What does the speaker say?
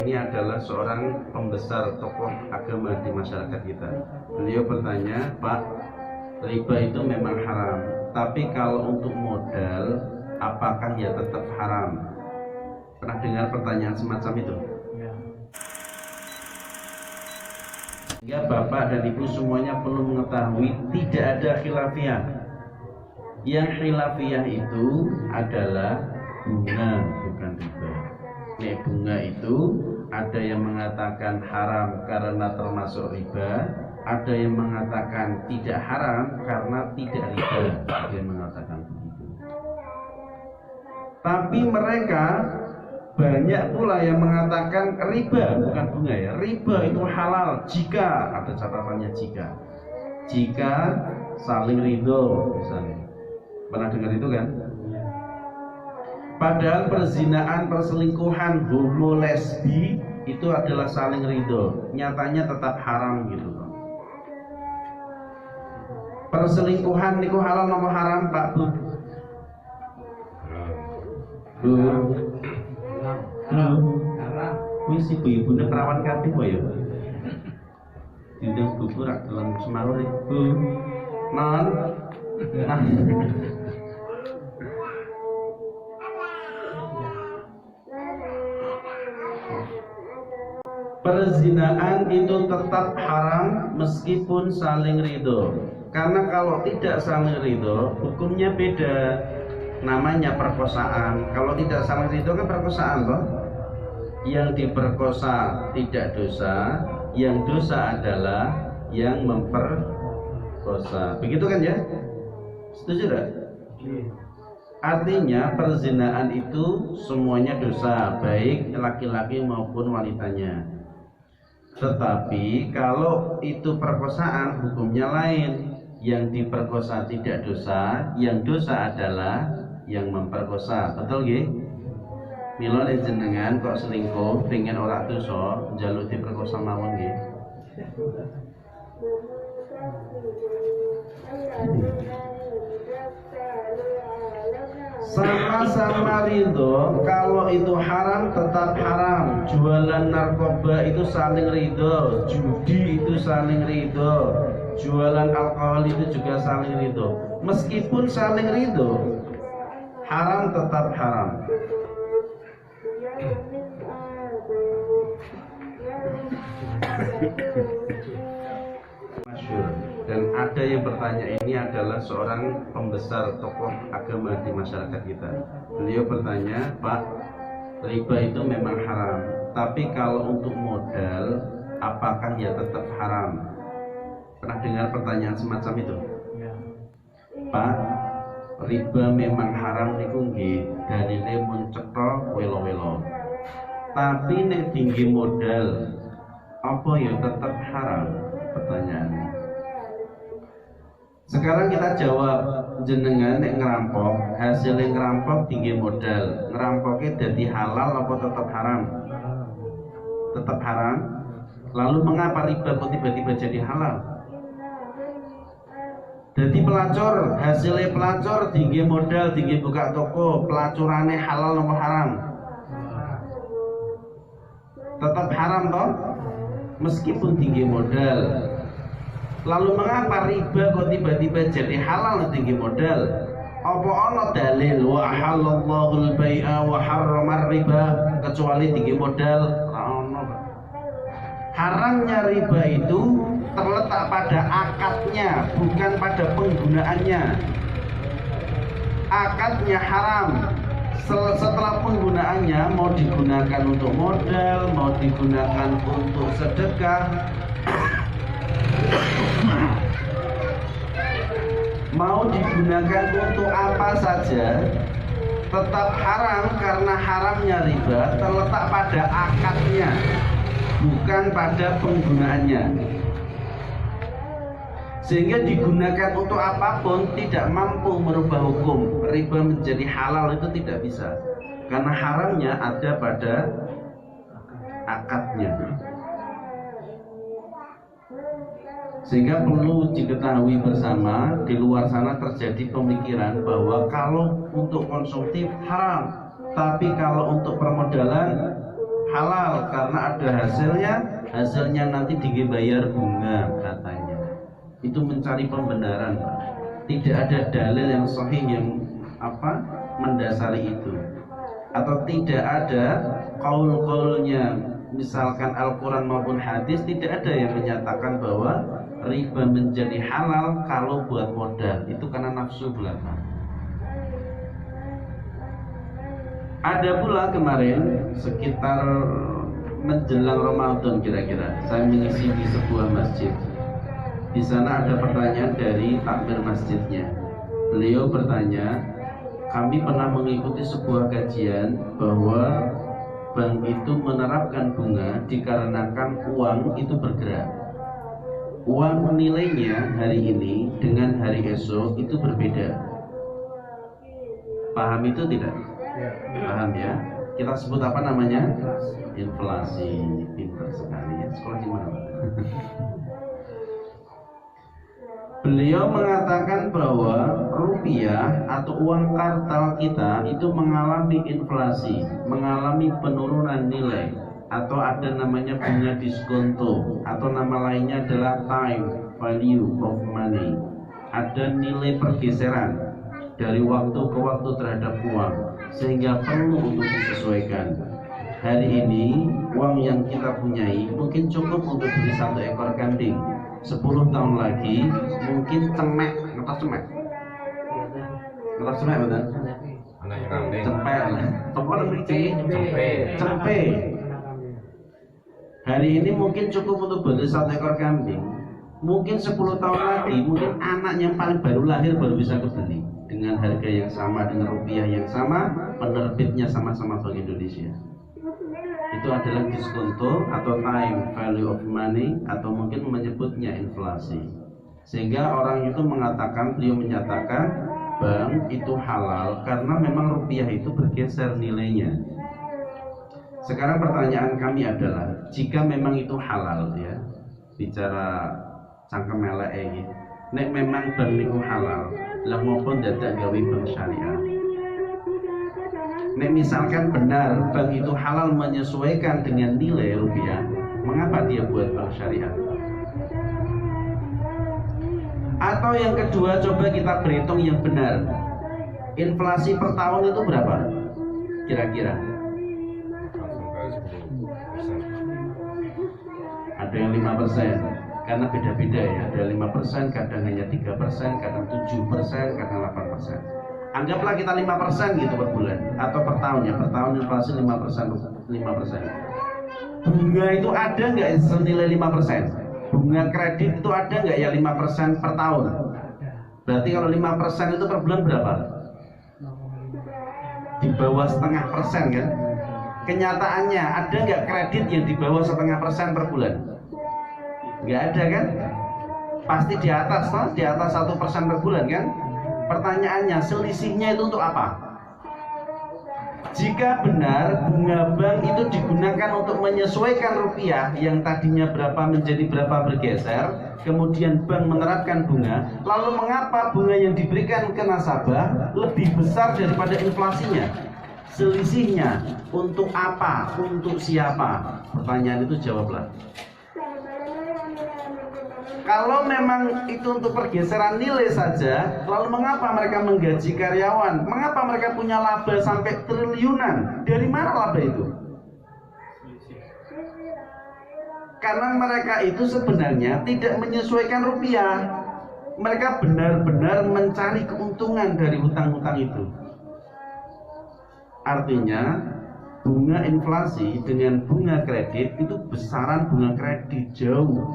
Ini adalah seorang pembesar tokoh agama di masyarakat kita. Beliau bertanya, Pak, riba itu memang haram, tapi kalau untuk modal, apakah ya tetap haram? Pernah dengar pertanyaan semacam itu? Sehingga Bapak dan Ibu semuanya perlu mengetahui tidak ada khilafiyah. Yang khilafiyah itu adalah bunga, bukan riba. Nek bunga itu ada yang mengatakan haram karena termasuk riba, ada yang mengatakan tidak haram karena tidak riba, ada yang mengatakan begitu. Tapi mereka banyak pula yang mengatakan riba, bukan bunga ya, riba itu halal jika, ada catatannya jika saling ridho misalnya. Pernah dengar itu kan? Padahal perzinaan, perselingkuhan, homo, lesbi itu adalah saling ridho, nyatanya tetap haram gitu. Perselingkuhan niku halal nopo haram, Pak Bu? Bu. Haram. Wis ibu-ibune perawan kabeh kok ya. Dinding bubur rak dalam semawur Bu. Non. Perzinaan itu tetap haram meskipun saling ridho. Karena kalau tidak saling ridho, hukumnya beda. Namanya perkosaan. Kalau tidak saling ridho kan perkosaan toh. Yang diperkosa tidak dosa, yang dosa adalah yang memperkosa. Begitu kan ya? Setuju tidak? Artinya perzinaan itu semuanya dosa, baik laki-laki maupun wanitanya. Tetapi kalau itu perkosaan hukumnya lain. Yang diperkosa tidak dosa, yang dosa adalah yang memperkosa. Betul nggih? Mila nek jenengan kok selingkuh pengen ora dosa, njaluk diperkosa mawon nggih. Sama-sama ridho, kalau itu haram tetap haram. Jualan narkoba itu saling ridho, judi itu saling ridho, jualan alkohol itu juga saling ridho. Meskipun saling ridho, haram tetap haram. Masyhur. Dan ada yang bertanya, ini adalah seorang pembesar tokoh agama di masyarakat kita. Beliau bertanya, Pak, riba itu memang haram, tapi kalau untuk modal, apakah ya tetap haram? Pernah dengar pertanyaan semacam itu? Pak, riba memang haram niku nggih, dalile mun cetha welo-welo. Tapi nek tinggi modal, apa ya tetap haram? Pertanyaannya. Sekarang kita jawab, jenengan nek ngerampok, hasilnya ngerampok tinggi modal, ngerampoknya jadi halal apa tetap haram? Tetap haram. Lalu mengapa riba kok tiba-tiba jadi halal? Jadi pelacur, hasilnya pelacur tinggi modal, tinggi buka toko, pelacurannya halal apa haram? Tetap haram toh? Meskipun tinggi modal. Lalu mengapa riba kok tiba-tiba jadi halal tinggi modal? Apa ana dalil wa halallahu al-bai'a wa harrama riba kecuali tinggi modal? Haramnya riba itu terletak pada akadnya, bukan pada penggunaannya. Akadnya haram. Setelah penggunaannya mau digunakan untuk modal, mau digunakan untuk sedekah, mau digunakan untuk apa saja, tetap haram karena haramnya riba terletak pada akadnya, bukan pada penggunaannya. Sehingga digunakan untuk apapun tidak mampu merubah hukum. Riba menjadi halal itu tidak bisa, karena haramnya ada pada akadnya. Sehingga perlu diketahui bersama, di luar sana terjadi pemikiran bahwa kalau untuk konsumtif haram, tapi kalau untuk permodalan halal karena ada hasilnya nanti dibayar bunga katanya. Itu mencari pembenaran, Pak. Tidak ada dalil yang sahih yang mendasari itu, atau tidak ada qaul-qaulnya misalkan Al-Quran maupun hadis, tidak ada yang menyatakan bahwa riba menjadi halal kalau buat modal. Itu karena nafsu belaka. Ada pula kemarin sekitar menjelang Ramadan kira-kira, saya mengisi di sebuah masjid. Di sana ada pertanyaan dari takmir masjidnya. Beliau bertanya, kami pernah mengikuti sebuah kajian bahwa bank itu menerapkan bunga dikarenakan uang itu bergerak. Uang nilainya hari ini dengan hari esok itu berbeda. Paham itu tidak? Paham ya? Kita sebut apa namanya? Inflasi. Pintar sekali ya. Sekolah di mana, Pak? Beliau mengatakan bahwa rupiah atau uang kartal kita itu mengalami inflasi, mengalami penurunan nilai, atau ada namanya bunga diskonto, atau nama lainnya adalah time value of money. Ada nilai pergeseran dari waktu ke waktu terhadap uang, sehingga perlu untuk disesuaikan. Hari ini uang yang kita punyai mungkin cukup untuk beli 1 ekor kambing. 10 tahun lagi mungkin cemek, ngetos cemek betul? Cempek lah. Apa namanya? Cempe. Hari ini mungkin cukup untuk beli 1 ekor kambing. Mungkin 10 tahun lagi, mungkin anak yang paling baru lahir baru bisa kebeli dengan harga yang sama, dengan rupiah yang sama, penerbitnya sama-sama Bank Indonesia. Itu adalah diskonto atau time value of money, atau mungkin menyebutnya inflasi. Sehingga orang itu mengatakan, beliau menyatakan bank itu halal karena memang rupiah itu bergeser nilainya. Sekarang pertanyaan kami adalah, jika memang itu halal ya, bicara cangkem elek iki, nek memang bank itu halal, lah maupun dadak gawe bank syariah. Nek misalkan benar bank itu halal menyesuaikan dengan nilai rupiah, mengapa dia buat bank syariah? Atau yang kedua, coba kita berhitung yang benar. Inflasi per tahun itu berapa? Kira-kira? Ada yang 5%, karena beda-beda ya. Ada 5%, kadang hanya 3%, kadang 7%, kadang 8%. Anggaplah kita 5% gitu per bulan atau per tahun ya. Per tahun inflasi 5%. Bunga itu ada nggak senilai 5%? Bunga kredit itu ada nggak ya 5% per tahun? Berarti kalau 5% itu per bulan berapa? Di bawah 0,5% kan? Kenyataannya ada nggak kredit yang di bawah 0,5% per bulan? Nggak ada kan? Pasti di atas 1% per bulan kan? Pertanyaannya, selisihnya itu untuk apa? Jika benar bunga bank itu digunakan untuk menyesuaikan rupiah yang tadinya berapa menjadi berapa bergeser, kemudian bank menerapkan bunga, lalu mengapa bunga yang diberikan ke nasabah lebih besar daripada inflasinya? Selisihnya untuk apa? Untuk siapa? Pertanyaan itu jawablah. Kalau memang itu untuk pergeseran nilai saja, lalu mengapa mereka menggaji karyawan? Mengapa mereka punya laba sampai triliunan? Dari mana laba itu? Karena mereka itu sebenarnya tidak menyesuaikan rupiah. Mereka benar-benar mencari keuntungan dari hutang-hutang itu. Artinya, bunga inflasi dengan bunga kredit itu besaran bunga kredit jauh